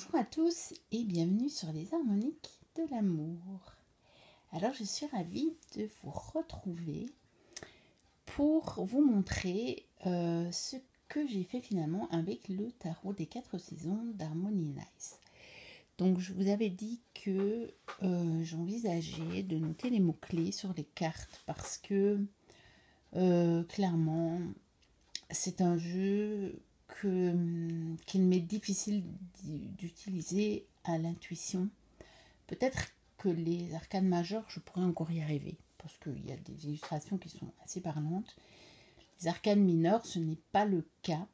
Bonjour à tous et bienvenue sur les harmoniques de l'amour. Alors je suis ravie de vous retrouver pour vous montrer ce que j'ai fait finalement avec le tarot des 4 saisons d'Harmony Nice. Donc je vous avais dit que j'envisageais de noter les mots-clés sur les cartes parce que clairement c'est un jeu qu'il m'est difficile d'utiliser à l'intuition. Peut-être que les arcanes majeures, je pourrais encore y arriver, parce qu'il y a des illustrations qui sont assez parlantes. Les arcanes mineures, ce n'est pas le cas.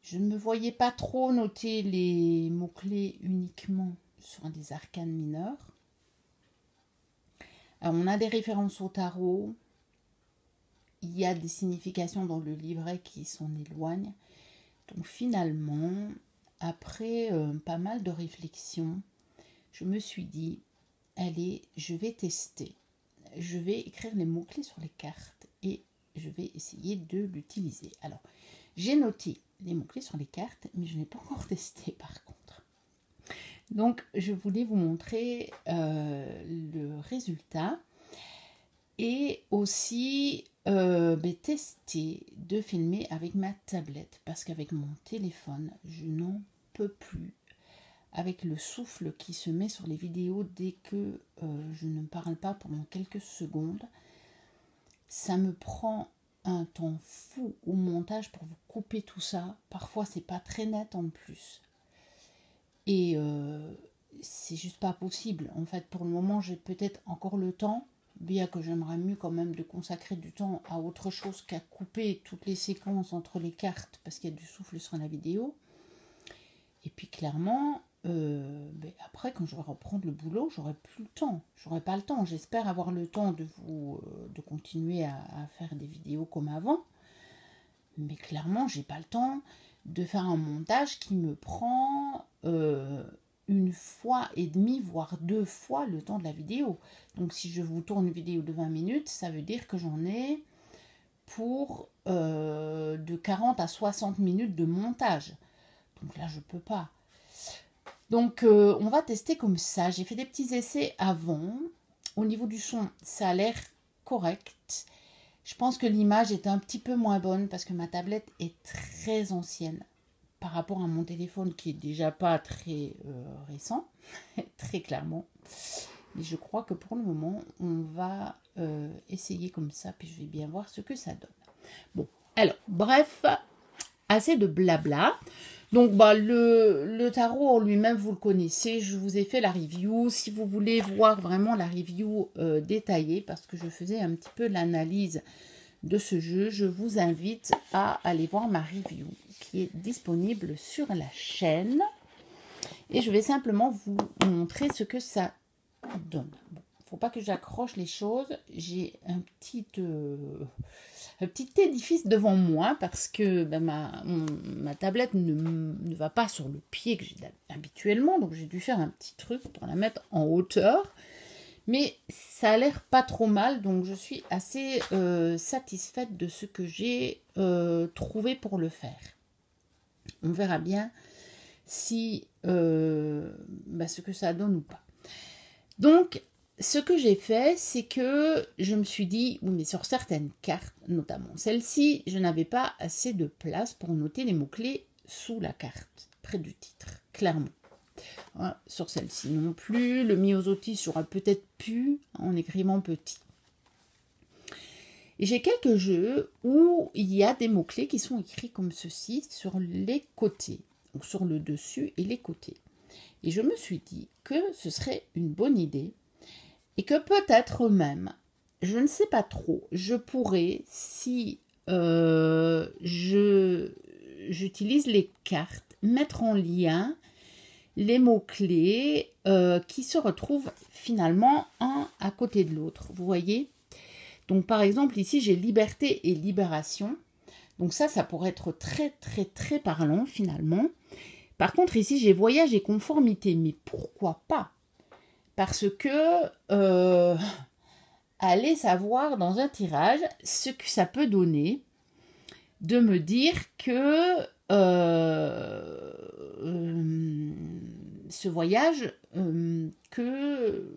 Je ne me voyais pas trop noter les mots-clés uniquement sur des arcanes mineurs. Alors, on a des références au tarot. Il y a des significations dans le livret qui s'en éloignent. Donc finalement, après pas mal de réflexions, je me suis dit, allez, je vais tester. Je vais écrire les mots-clés sur les cartes et je vais essayer de l'utiliser. Alors, j'ai noté les mots-clés sur les cartes, mais je n'ai pas encore testé par contre. Donc, je voulais vous montrer le résultat et aussi tester de filmer avec ma tablette parce qu'avec mon téléphone, je n'en peux plus. Avec le souffle qui se met sur les vidéos dès que je ne parle pas pendant quelques secondes, ça me prend un temps fou au montage pour vous couper tout ça. Parfois, c'est pas très net en plus. Et c'est juste pas possible. En fait, pour le moment, j'ai peut-être encore le temps, bien que j'aimerais mieux quand même de consacrer du temps à autre chose qu'à couper toutes les séquences entre les cartes parce qu'il y a du souffle sur la vidéo. Et puis clairement, après quand je vais reprendre le boulot, j'aurai plus le temps. J'aurai pas le temps. J'espère avoir le temps de continuer à faire des vidéos comme avant. Mais clairement, j'ai pas le temps de faire un montage qui me prend une fois et demie, voire 2 fois le temps de la vidéo. Donc si je vous tourne une vidéo de 20 minutes, ça veut dire que j'en ai pour de 40 à 60 minutes de montage. Donc là, je peux pas. Donc on va tester comme ça. J'ai fait des petits essais avant. Au niveau du son, ça a l'air correct. Je pense que l'image est un petit peu moins bonne parce que ma tablette est très ancienne par rapport à mon téléphone qui est déjà pas très récent, très clairement. Mais je crois que pour le moment, on va essayer comme ça, puis je vais bien voir ce que ça donne. Bon, alors, bref, assez de blabla. Donc, le tarot en lui-même, vous le connaissez, je vous ai fait la review. Si vous voulez voir vraiment la review détaillée, parce que je faisais un petit peu l'analyse de ce jeu, je vous invite à aller voir ma review qui est disponible sur la chaîne. Et je vais simplement vous montrer ce que ça donne. Bon, faut pas que j'accroche les choses. J'ai un petit édifice devant moi parce que ma tablette ne va pas sur le pied que j'ai habituellement. Donc j'ai dû faire un petit truc pour la mettre en hauteur. Mais ça a l'air pas trop mal, donc je suis assez satisfaite de ce que j'ai trouvé pour le faire. On verra bien si ce que ça donne ou pas. Donc, ce que j'ai fait, c'est que je me suis dit, oui, mais sur certaines cartes, notamment celle-ci, je n'avais pas assez de place pour noter les mots-clés sous la carte, près du titre, clairement. Voilà, sur celle-ci non plus. Le myosotis, j'aurais peut-être pu en écrivant petit. Et j'ai quelques jeux où il y a des mots-clés qui sont écrits comme ceci sur les côtés, ou sur le dessus et les côtés. Et je me suis dit que ce serait une bonne idée et que peut-être même, je ne sais pas trop, je pourrais, si j'utilise les cartes, mettre en lien les mots-clés qui se retrouvent finalement un à côté de l'autre. Vous voyez? Donc par exemple ici j'ai liberté et libération. Donc ça pourrait être très très très parlant finalement. Par contre ici j'ai voyage et conformité. Mais pourquoi pas? Parce que allez savoir dans un tirage ce que ça peut donner de me dire que ce voyage que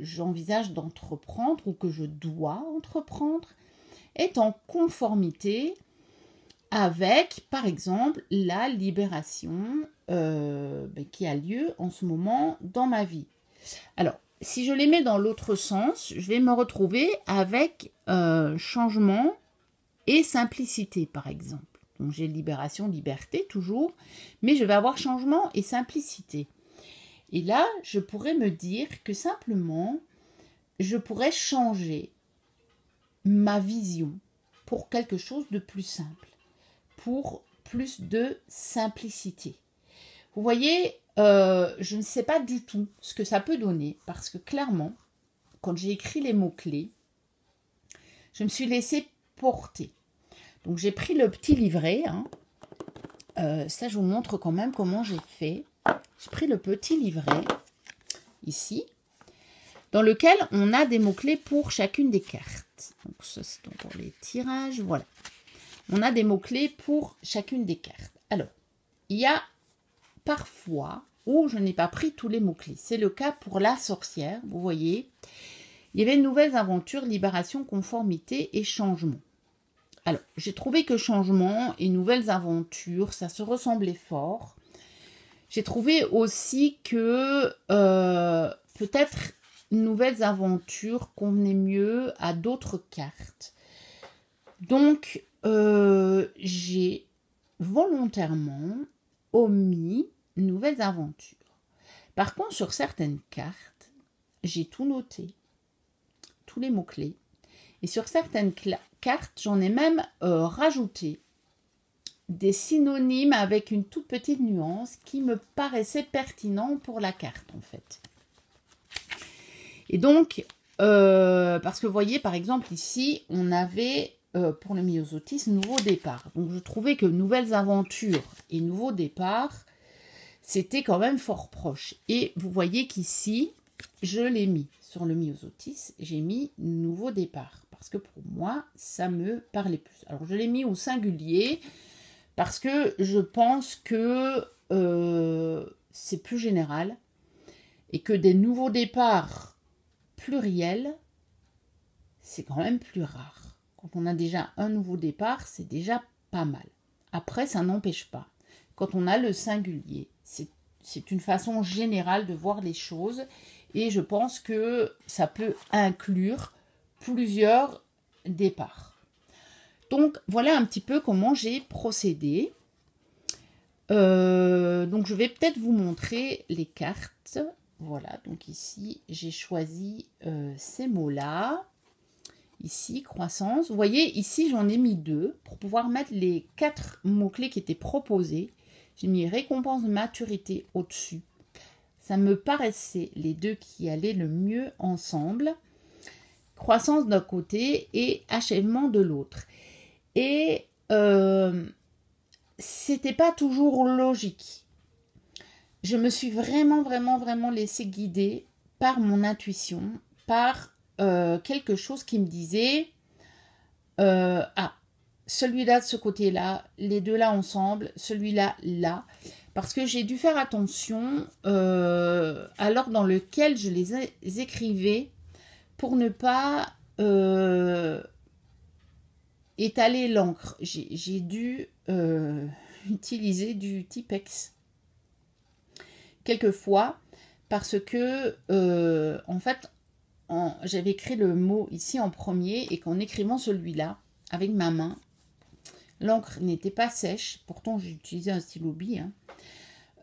j'envisage d'entreprendre ou que je dois entreprendre est en conformité avec, par exemple, la libération qui a lieu en ce moment dans ma vie. Alors, si je les mets dans l'autre sens, je vais me retrouver avec changement et simplicité, par exemple. Donc, j'ai libération, liberté, toujours, mais je vais avoir changement et simplicité. Et là, je pourrais me dire que simplement, je pourrais changer ma vision pour quelque chose de plus simple, pour plus de simplicité. Vous voyez, je ne sais pas du tout ce que ça peut donner, parce que clairement, quand j'ai écrit les mots-clés, je me suis laissée porter. Donc j'ai pris le petit livret, ça je vous montre quand même comment j'ai fait. J'ai pris le petit livret, ici, dans lequel on a des mots-clés pour chacune des cartes. Donc ça c'est pour les tirages, voilà. On a des mots-clés pour chacune des cartes. Alors, il y a parfois où je n'ai pas pris tous les mots-clés. C'est le cas pour la sorcière, vous voyez. Il y avait nouvelles aventures, libération, conformité et changement. Alors, j'ai trouvé que changement et nouvelles aventures, ça se ressemblait fort. J'ai trouvé aussi que peut-être nouvelles aventures convenaient mieux à d'autres cartes. Donc, j'ai volontairement omis nouvelles aventures. Par contre, sur certaines cartes, j'ai tout noté, tous les mots-clés. Et sur certaines cartes, j'en ai même rajouté des synonymes avec une toute petite nuance qui me paraissait pertinent pour la carte, en fait. Et donc, parce que vous voyez, par exemple, ici, on avait, pour le myosotis, nouveau départ. Donc, je trouvais que nouvelles aventures et nouveau départ, c'était quand même fort proche. Et vous voyez qu'ici, je l'ai mis sur le myosotis, j'ai mis nouveau départ. Parce que pour moi, ça me parlait plus. Alors, je l'ai mis au singulier parce que je pense que c'est plus général et que des nouveaux départs pluriels, c'est quand même plus rare. Quand on a déjà un nouveau départ, c'est déjà pas mal. Après, ça n'empêche pas. Quand on a le singulier, c'est une façon générale de voir les choses et je pense que ça peut inclure plusieurs départs. Donc, voilà un petit peu comment j'ai procédé. Donc, je vais peut-être vous montrer les cartes. Voilà, donc ici, j'ai choisi ces mots-là. Ici, croissance. Vous voyez, ici, j'en ai mis 2 pour pouvoir mettre les 4 mots-clés qui étaient proposés. J'ai mis récompense de maturité au-dessus. Ça me paraissait les 2 qui allaient le mieux ensemble. Croissance d'un côté et achèvement de l'autre. Et c'était pas toujours logique. Je me suis vraiment laissée guider par mon intuition, par quelque chose qui me disait celui-là de ce côté-là, les deux là ensemble, celui-là là. Parce que j'ai dû faire attention à l'ordre dans lequel je les écrivais pour ne pas étaler l'encre. J'ai dû utiliser du Tipex quelquefois parce que en fait j'avais écrit le mot ici en premier et qu'en écrivant celui-là avec ma main, l'encre n'était pas sèche. Pourtant j'ai utilisé un stylo bille,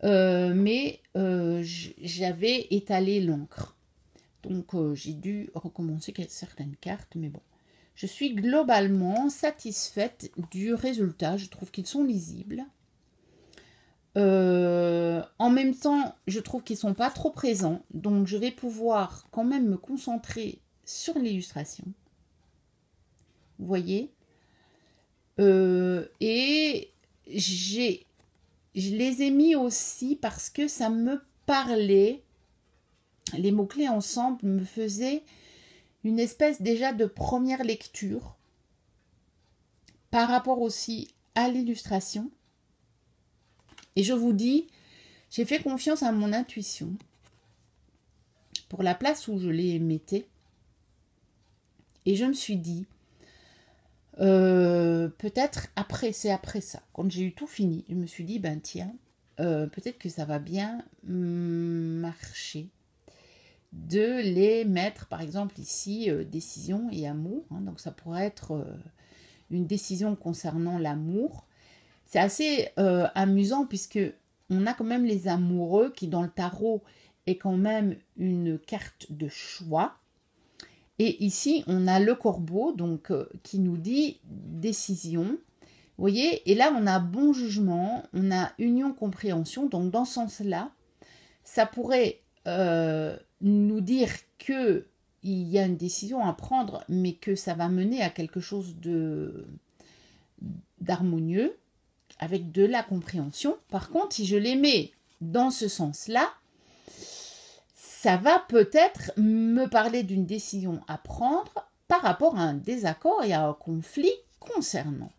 mais j'avais étalé l'encre. Donc j'ai dû recommencer certaines cartes, mais bon. Je suis globalement satisfaite du résultat. Je trouve qu'ils sont lisibles. En même temps, je trouve qu'ils ne sont pas trop présents. Donc, je vais pouvoir quand même me concentrer sur l'illustration. Vous voyez et je les ai mis aussi parce que ça me parlait. Les mots-clés ensemble me faisaient une espèce déjà de première lecture par rapport aussi à l'illustration. Et je vous dis, J'ai fait confiance à mon intuition pour la place où je les mettais. Et je me suis dit, peut-être après, c'est après ça. Quand j'ai eu tout fini, je me suis dit, ben tiens, peut-être que ça va bien marcher de les mettre, par exemple ici, décision et amour. Hein, donc ça pourrait être une décision concernant l'amour. C'est assez amusant puisque on a quand même les amoureux qui dans le tarot est quand même une carte de choix. Et ici, on a le corbeau donc qui nous dit décision. Vous voyez, et là, on a bon jugement, on a union, compréhension. Donc, dans ce sens-là, ça pourrait nous dire qu'il y a une décision à prendre, mais que ça va mener à quelque chose d'harmonieux, avec de la compréhension. Par contre, si je les mets dans ce sens-là, ça va peut-être me parler d'une décision à prendre par rapport à un désaccord et à un conflit concernant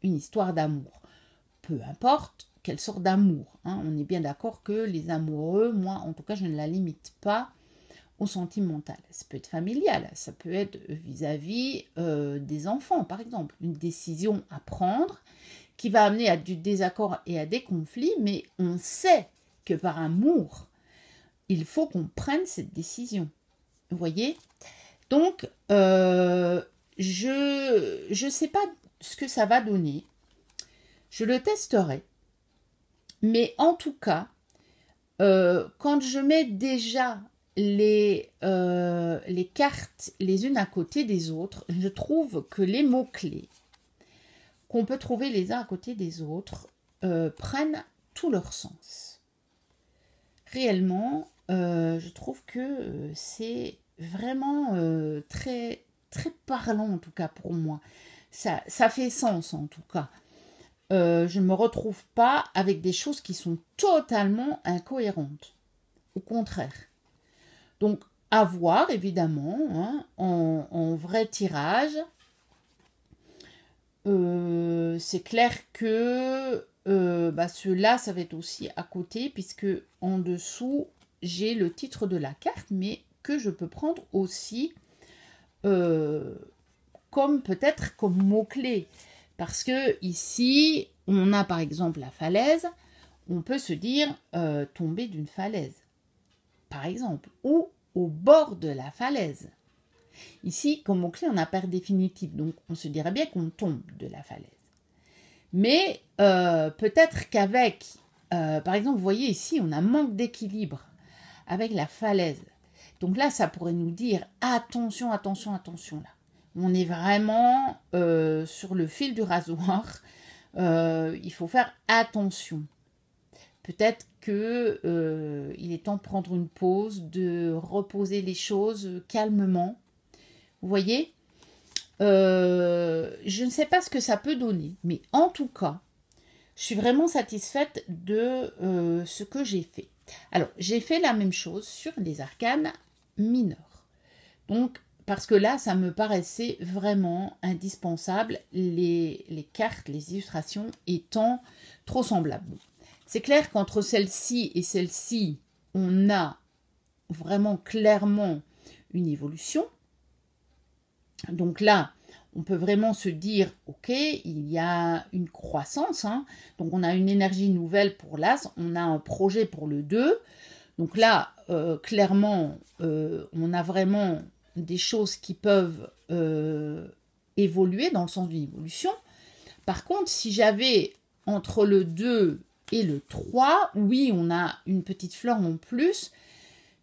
une histoire d'amour. Peu importe quelle sorte d'amour. Hein. On est bien d'accord que les amoureux, moi en tout cas, je ne la limite pas au sentimental. Ça peut être familial, ça peut être vis-à-vis des enfants, par exemple. Une décision à prendre qui va amener à du désaccord et à des conflits, mais on sait que par amour, il faut qu'on prenne cette décision. Vous voyez? Donc, je ne sais pas ce que ça va donner. Je le testerai. Mais en tout cas, quand je mets déjà les cartes les unes à côté des autres, je trouve que les mots-clés qu'on peut trouver les uns à côté des autres prennent tout leur sens. Réellement, je trouve que c'est vraiment très, très parlant en tout cas pour moi. Ça fait sens en tout cas. Je ne me retrouve pas avec des choses qui sont totalement incohérentes. Au contraire. Donc, à voir, évidemment, hein, en vrai tirage. C'est clair que ceux-là, ça va être aussi à côté, puisque en dessous, j'ai le titre de la carte, mais que je peux prendre aussi comme peut-être comme mot-clé. Parce que ici, on a par exemple la falaise, on peut se dire tomber d'une falaise, par exemple, ou au bord de la falaise. Ici, comme mot-clé, on a perte définitive, donc on se dirait bien qu'on tombe de la falaise. Mais peut-être qu'avec, par exemple, vous voyez ici, on a manque d'équilibre avec la falaise. Donc là, ça pourrait nous dire attention, attention, attention là. On est vraiment sur le fil du rasoir. Il faut faire attention. Peut-être que il est temps de prendre une pause, de reposer les choses calmement. Vous voyez, je ne sais pas ce que ça peut donner, mais en tout cas, je suis vraiment satisfaite de ce que j'ai fait. Alors, j'ai fait la même chose sur les arcanes mineurs. Donc, parce que là, ça me paraissait vraiment indispensable, les cartes, les illustrations étant trop semblables. C'est clair qu'entre celle-ci et celle-ci, on a vraiment clairement une évolution. Donc là, on peut vraiment se dire, ok, il y a une croissance. Hein. Donc on a une énergie nouvelle pour l'As, on a un projet pour le 2. Donc là, clairement, on a vraiment des choses qui peuvent évoluer dans le sens d'une évolution. Par contre, si j'avais entre le 2 et le 3, oui, on a une petite fleur en plus.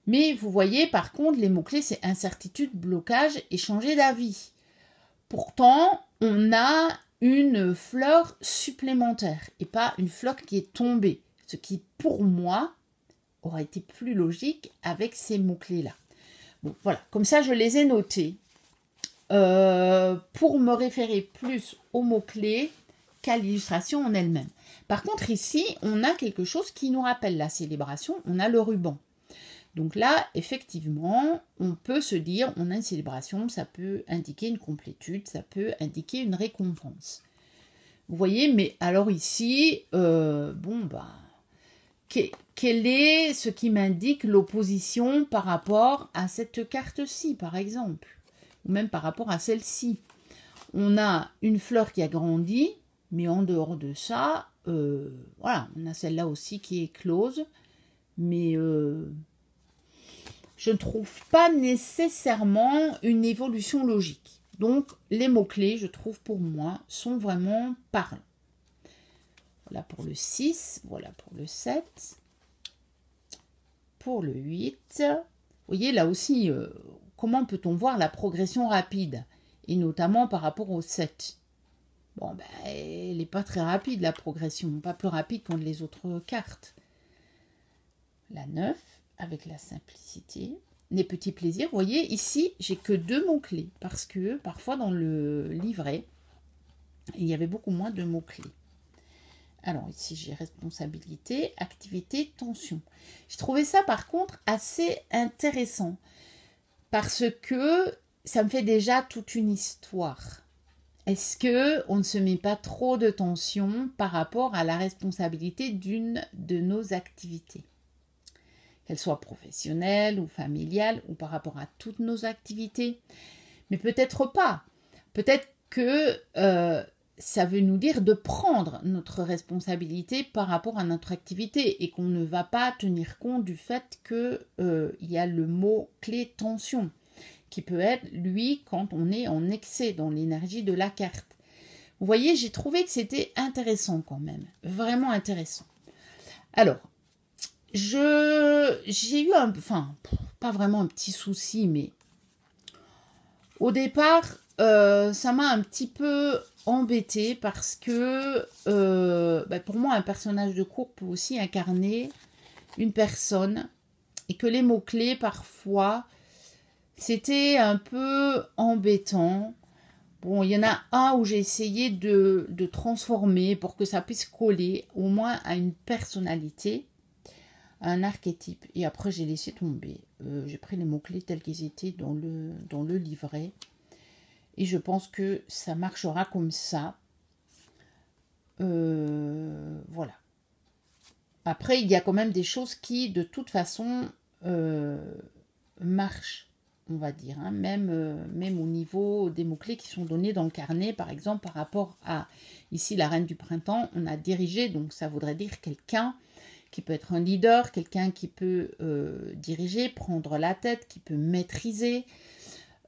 Mais vous voyez, par contre, les mots-clés, c'est incertitude, blocage et changer d'avis. Pourtant, on a une fleur supplémentaire et pas une fleur qui est tombée. Ce qui, pour moi, aurait été plus logique avec ces mots-clés-là. Bon, voilà, comme ça, je les ai notés pour me référer plus aux mots-clés qu'à l'illustration en elle-même. Par contre, ici, on a quelque chose qui nous rappelle la célébration. On a le ruban. Donc là, effectivement, on peut se dire, on a une célébration, ça peut indiquer une complétude, ça peut indiquer une récompense. Vous voyez, mais alors ici, quel est ce qui m'indique l'opposition par rapport à cette carte-ci, par exemple, ou même par rapport à celle-ci. On a une fleur qui a grandi, mais en dehors de ça, voilà, on a celle-là aussi qui est close, mais je ne trouve pas nécessairement une évolution logique. Donc, les mots-clés, je trouve pour moi, sont vraiment parlants. Voilà pour le 6, voilà pour le 7, pour le 8. Vous voyez, là aussi, comment peut-on voir la progression rapide? Et notamment par rapport au 7. Bon, ben, elle n'est pas très rapide, la progression, pas plus rapide que les autres cartes. La 9, avec la simplicité. Les petits plaisirs, vous voyez, ici, j'ai que 2 mots-clés, parce que parfois dans le livret, il y avait beaucoup moins de mots-clés. Alors ici, j'ai responsabilité, activité, tension. J'ai trouvé ça par contre assez intéressant parce que ça me fait déjà toute une histoire. Est-ce que on ne se met pas trop de tension par rapport à la responsabilité d'une de nos activités? Qu'elle soit professionnelle ou familiale ou par rapport à toutes nos activités. Mais peut-être pas. Peut-être que ça veut nous dire de prendre notre responsabilité par rapport à notre activité et qu'on ne va pas tenir compte du fait qu'il y a le mot-clé tension qui peut être, lui, quand on est en excès dans l'énergie de la carte. Vous voyez, j'ai trouvé que c'était intéressant quand même, vraiment intéressant. Alors, j'ai eu pas vraiment un petit souci, mais au départ, ça m'a un petit peu embêtée parce que pour moi, un personnage de cours peut aussi incarner une personne et que les mots-clés, parfois, c'était un peu embêtant. Bon, il y en a un où j'ai essayé de transformer pour que ça puisse coller au moins à une personnalité, à un archétype. Et après, j'ai laissé tomber. J'ai pris les mots-clés tels qu'ils étaient dans le livret. Et je pense que ça marchera comme ça. Voilà. Après, il y a quand même des choses qui, de toute façon, marchent, on va dire. Hein, même au niveau des mots-clés qui sont donnés dans le carnet, par exemple, par rapport à, ici, la reine du printemps, on a dirigé, donc ça voudrait dire quelqu'un qui peut être un leader, quelqu'un qui peut diriger, prendre la tête, qui peut maîtriser.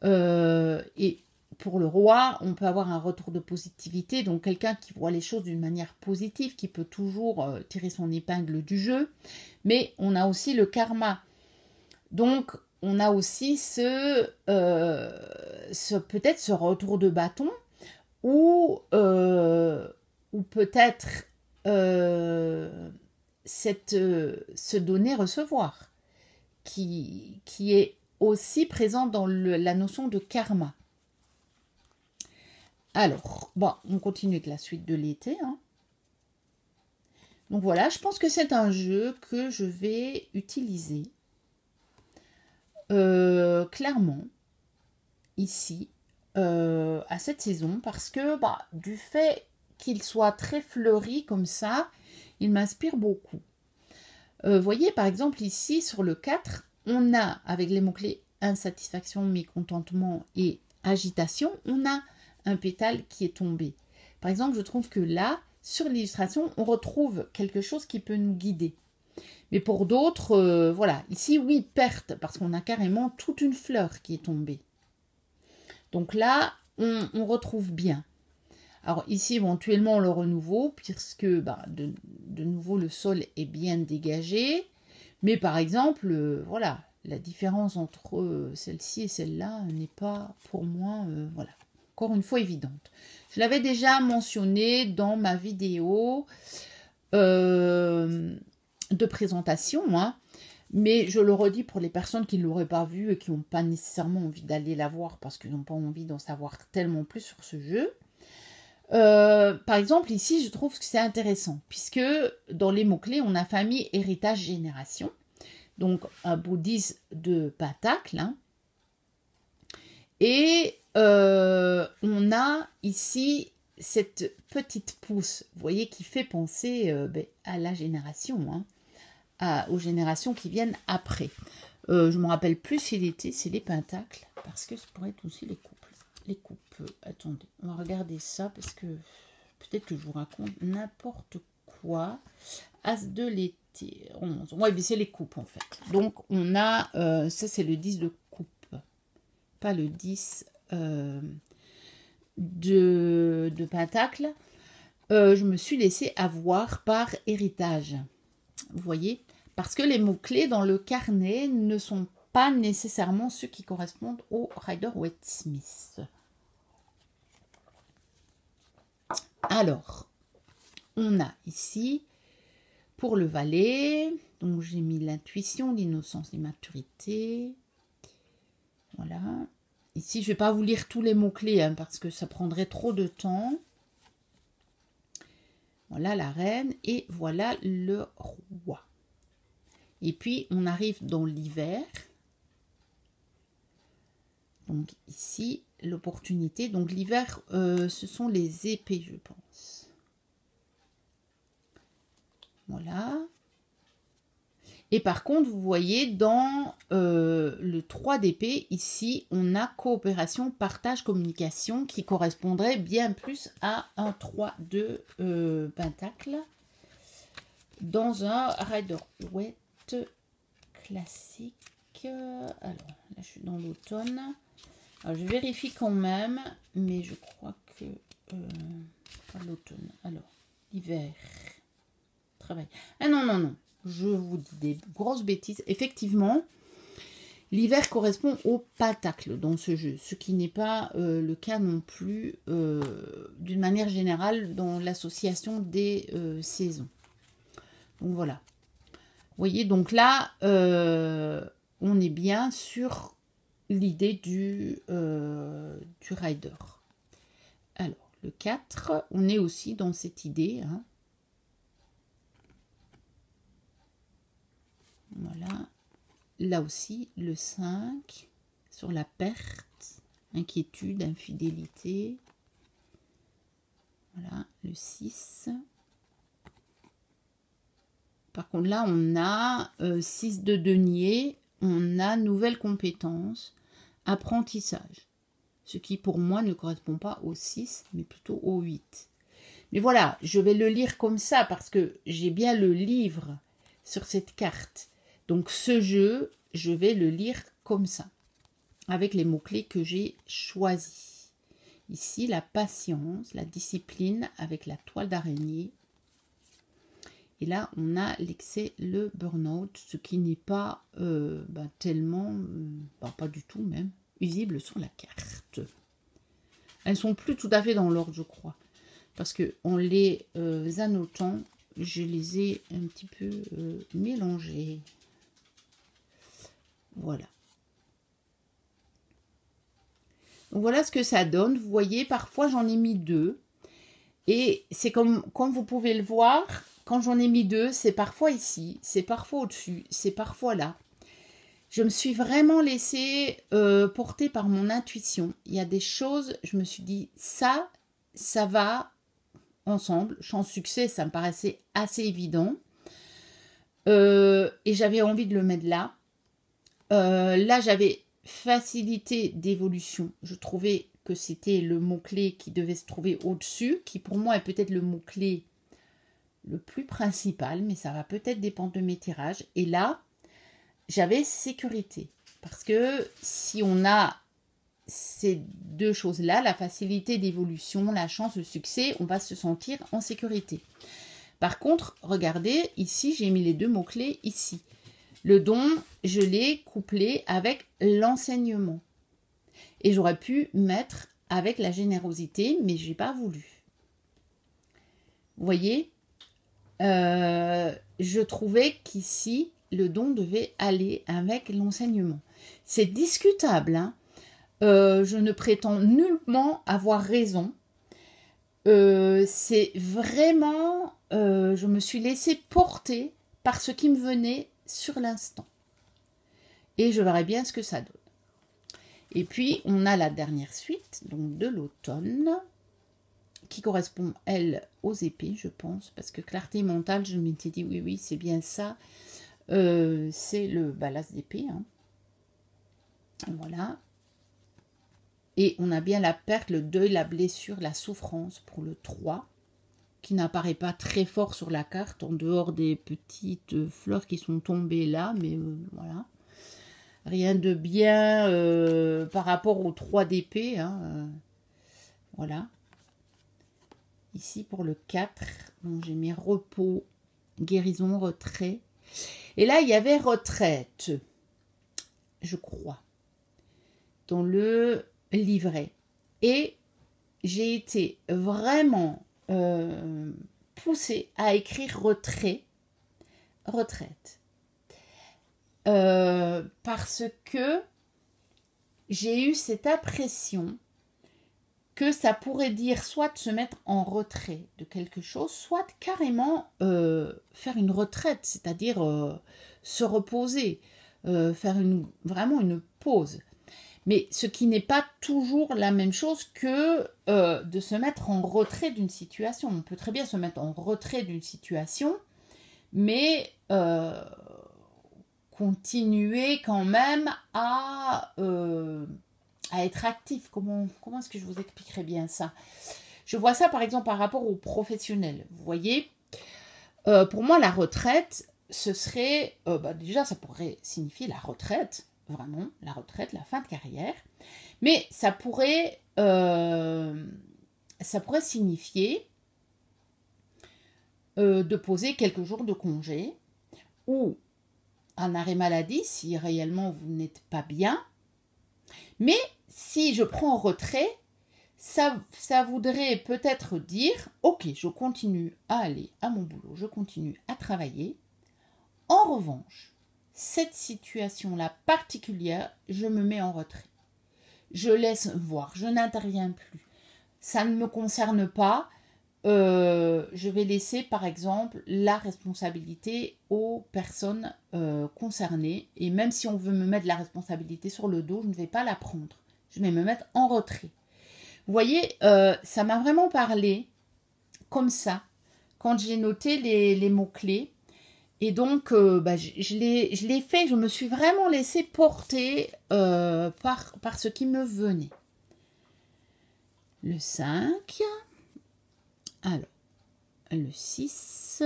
Et pour le roi, on peut avoir un retour de positivité, donc quelqu'un qui voit les choses d'une manière positive, qui peut toujours tirer son épingle du jeu. Mais on a aussi le karma. Donc, on a aussi peut-être ce retour de bâton, ou peut-être ce donner-recevoir, qui est aussi présent dans la notion de karma. Alors, bon, on continue avec la suite de l'été. Hein. Donc voilà, je pense que c'est un jeu que je vais utiliser clairement ici à cette saison parce que du fait qu'il soit très fleuri comme ça, il m'inspire beaucoup. Voyez par exemple ici sur le 4, on a avec les mots-clés insatisfaction, mécontentement et agitation, on a un pétale qui est tombé. Par exemple, je trouve que là, sur l'illustration, on retrouve quelque chose qui peut nous guider. Mais pour d'autres, voilà, ici, oui, perte, parce qu'on a carrément toute une fleur qui est tombée. Donc là, on retrouve bien. Alors ici, éventuellement, le renouveau, puisque de nouveau, le sol est bien dégagé. Mais par exemple, voilà, la différence entre celle-ci et celle-là n'est pas, pour moi, voilà, encore une fois, évidente. Je l'avais déjà mentionné dans ma vidéo de présentation, hein, mais je le redis pour les personnes qui ne l'auraient pas vu et qui n'ont pas nécessairement envie d'aller la voir parce qu'ils n'ont pas envie d'en savoir tellement plus sur ce jeu. Par exemple, ici, je trouve que c'est intéressant, puisque dans les mots-clés, on a famille, héritage, génération. Donc, un bouddhisme de Patacle. Hein. Et on a ici cette petite pousse, vous voyez, qui fait penser à la génération, hein, aux générations qui viennent après. Je ne me rappelle plus si l'été, c'est les pentacles, parce que ça pourrait être aussi les couples. Les couples, attendez, on va regarder ça, parce que peut-être que je vous raconte n'importe quoi. As de l'été, 11. Ouais, mais c'est les coupes, en fait. Donc, on a, ça c'est le 10 de coupe, pas le 10 de pentacle. Je me suis laissée avoir par héritage. Vous voyez? Parce que les mots-clés dans le carnet ne sont pas nécessairement ceux qui correspondent au Rider-Waite-Smith. Alors, on a ici, pour le valet, donc j'ai mis l'intuition, l'innocence, l'immaturité. Voilà. Ici, je ne vais pas vous lire tous les mots-clés, hein, parce que ça prendrait trop de temps. Voilà la reine et voilà le roi. Et puis, on arrive dans l'hiver. Donc ici, l'opportunité. Donc l'hiver, ce sont les épées, je pense. Voilà. Et par contre, vous voyez, dans le 3 d'épée, ici, on a coopération, partage, communication, qui correspondrait bien plus à un 3 de pentacle. Dans un Rider-Waite classique. Alors, là, je suis dans l'automne. Alors, je vérifie quand même, mais je crois que... pas l'automne. Alors, l'hiver. Travail. Ah non, non, non. Je vous dis des grosses bêtises. Effectivement, l'hiver correspond au pentacle dans ce jeu, ce qui n'est pas le cas non plus d'une manière générale dans l'association des saisons. Donc voilà. Vous voyez, donc là, on est bien sur l'idée du rider. Alors, le 4, on est aussi dans cette idée. Hein. Voilà. Là aussi, le 5, sur la perte, inquiétude, infidélité. Voilà, le 6. Par contre, là, on a 6 de denier, on a nouvelle compétence, apprentissage. Ce qui, pour moi, ne correspond pas au 6, mais plutôt au 8. Mais voilà, je vais le lire comme ça, parce que j'ai bien le livre sur cette carte. Donc, ce jeu, je vais le lire comme ça, avec les mots-clés que j'ai choisis. Ici, la patience, la discipline, avec la toile d'araignée. Et là, on a l'excès, le burn-out, ce qui n'est pas tellement, pas du tout même, visible sur la carte. Elles sont plus tout à fait dans l'ordre, je crois. Parce que en les annotant, je les ai un petit peu mélangées. Voilà. Donc voilà ce que ça donne. Vous voyez, parfois j'en ai mis 2. Et c'est comme vous pouvez le voir, quand j'en ai mis 2, c'est parfois ici, c'est parfois au-dessus, c'est parfois là. Je me suis vraiment laissée porter par mon intuition. Il y a des choses, je me suis dit, ça va ensemble. Chance succès, ça me paraissait assez évident. Et j'avais envie de le mettre là. Là, j'avais facilité d'évolution. Je trouvais que c'était le mot-clé qui devait se trouver au-dessus, qui pour moi est peut-être le mot-clé le plus principal, mais ça va peut-être dépendre de mes tirages. Et là, j'avais sécurité. Parce que si on a ces deux choses-là, la facilité d'évolution, la chance, le succès, on va se sentir en sécurité. Par contre, regardez, ici, j'ai mis les deux mots-clés ici. Le don, je l'ai couplé avec l'enseignement. Et j'aurais pu mettre avec la générosité, mais je n'ai pas voulu. Vous voyez, je trouvais qu'ici, le don devait aller avec l'enseignement. C'est discutable, hein. Je ne prétends nullement avoir raison. C'est vraiment, je me suis laissée porter par ce qui me venait sur l'instant. Et je verrai bien ce que ça donne. Et puis, on a la dernière suite, donc de l'automne, qui correspond, elle, aux épées, je pense, parce que clarté mentale, je m'étais dit, oui, c'est bien ça. c'est le l'as d'épée. Hein. Voilà. Et on a bien la perte, le deuil, la blessure, la souffrance pour le 3, qui n'apparaît pas très fort sur la carte, en dehors des petites fleurs qui sont tombées là, mais voilà. Rien de bien par rapport au 3 d'épée. Hein, voilà. Ici, pour le 4, bon, j'ai mis repos, guérison, retrait. Et là, il y avait retraite, je crois, dans le livret. Et j'ai été vraiment poussée à écrire retrait, retraite. Parce que j'ai eu cette impression que ça pourrait dire soit de se mettre en retrait de quelque chose, soit carrément faire une retraite, c'est-à-dire se reposer, faire vraiment une pause. Mais ce qui n'est pas toujours la même chose que de se mettre en retrait d'une situation. On peut très bien se mettre en retrait d'une situation, mais continuer quand même à être actif. Comment est-ce que je vous expliquerai bien ça? Je vois ça par exemple par rapport aux professionnels. Vous voyez, pour moi la retraite, ce serait, déjà ça pourrait signifier la retraite, vraiment la retraite, la fin de carrière, mais ça pourrait signifier de poser quelques jours de congé ou un arrêt maladie si réellement vous n'êtes pas bien. Mais si je prends en retrait, ça voudrait peut-être dire, ok, je continue à aller à mon boulot, je continue à travailler. En revanche, cette situation-là particulière, je me mets en retrait. Je laisse voir, je n'interviens plus. Ça ne me concerne pas. Je vais laisser par exemple la responsabilité aux personnes concernées, et même si on veut me mettre la responsabilité sur le dos, je ne vais pas la prendre, je vais me mettre en retrait. Vous voyez, ça m'a vraiment parlé comme ça quand j'ai noté les mots-clés, et donc je l'ai fait, je me suis vraiment laissée porter par ce qui me venait. Le 5, alors le 6,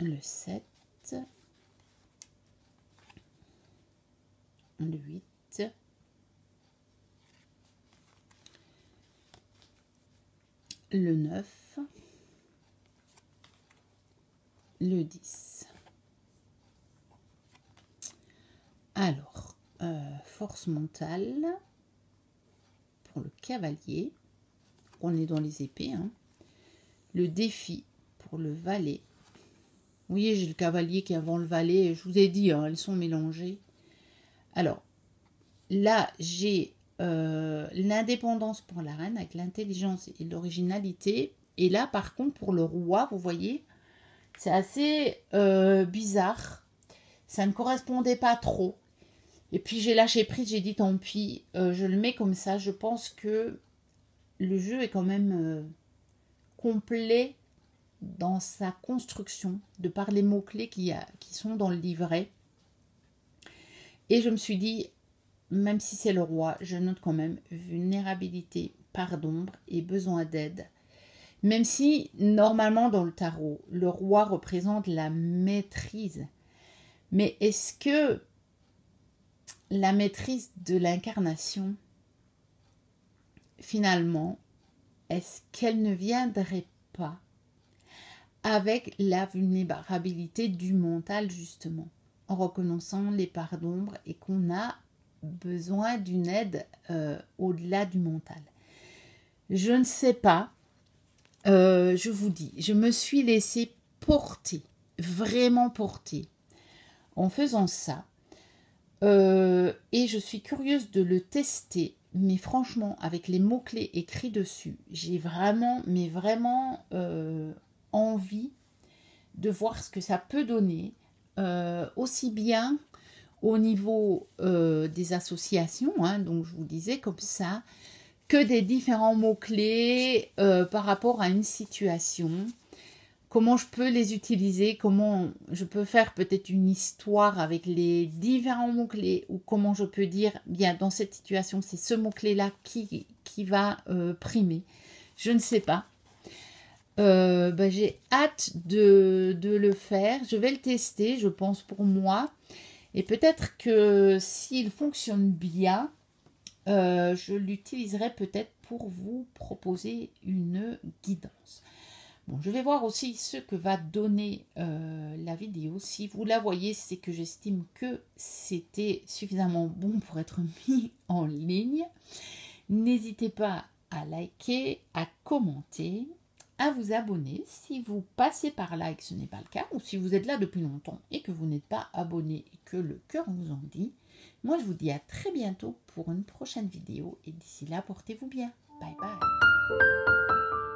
le 7, le 8, le 9, le 10. Alors, force mentale pour le cavalier, on est dans les épées, hein. Le défi pour le valet. Vous voyez, j'ai le cavalier qui est avant le valet, je vous ai dit, hein, elles sont mélangées. Alors, là, j'ai l'indépendance pour la reine avec l'intelligence et l'originalité. Et là, par contre, pour le roi, vous voyez, c'est assez bizarre. Ça ne correspondait pas trop. Et puis, j'ai lâché prise, j'ai dit tant pis, je le mets comme ça. Je pense que le jeu est quand même complet dans sa construction, de par les mots-clés qui sont dans le livret. Et je me suis dit, même si c'est le roi, je note quand même vulnérabilité, part d'ombre et besoin d'aide. Même si, normalement, dans le tarot, le roi représente la maîtrise. Mais est-ce que la maîtrise de l'incarnation, finalement, est-ce qu'elle ne viendrait pas avec la vulnérabilité du mental, justement, en reconnaissant les parts d'ombre et qu'on a besoin d'une aide au-delà du mental? Je ne sais pas, je vous dis, je me suis laissée porter, vraiment porter, en faisant ça. Et je suis curieuse de le tester, mais franchement, avec les mots-clés écrits dessus, j'ai vraiment, mais vraiment envie de voir ce que ça peut donner, aussi bien au niveau des associations, hein, donc je vous disais comme ça, que des différents mots-clés par rapport à une situation. Comment je peux les utiliser, comment je peux faire peut-être une histoire avec les différents mots-clés, ou comment je peux dire, bien, dans cette situation, c'est ce mot-clé-là qui va primer. Je ne sais pas. J'ai hâte de le faire. Je vais le tester, je pense, pour moi. Et peut-être que s'il fonctionne bien, je l'utiliserai peut-être pour vous proposer une guidance. Bon, je vais voir aussi ce que va donner la vidéo. Si vous la voyez, c'est que j'estime que c'était suffisamment bon pour être mis en ligne. N'hésitez pas à liker, à commenter, à vous abonner si vous passez par là et que ce n'est pas le cas, ou si vous êtes là depuis longtemps et que vous n'êtes pas abonné et que le cœur vous en dit. Moi, je vous dis à très bientôt pour une prochaine vidéo et d'ici là, portez-vous bien. Bye bye.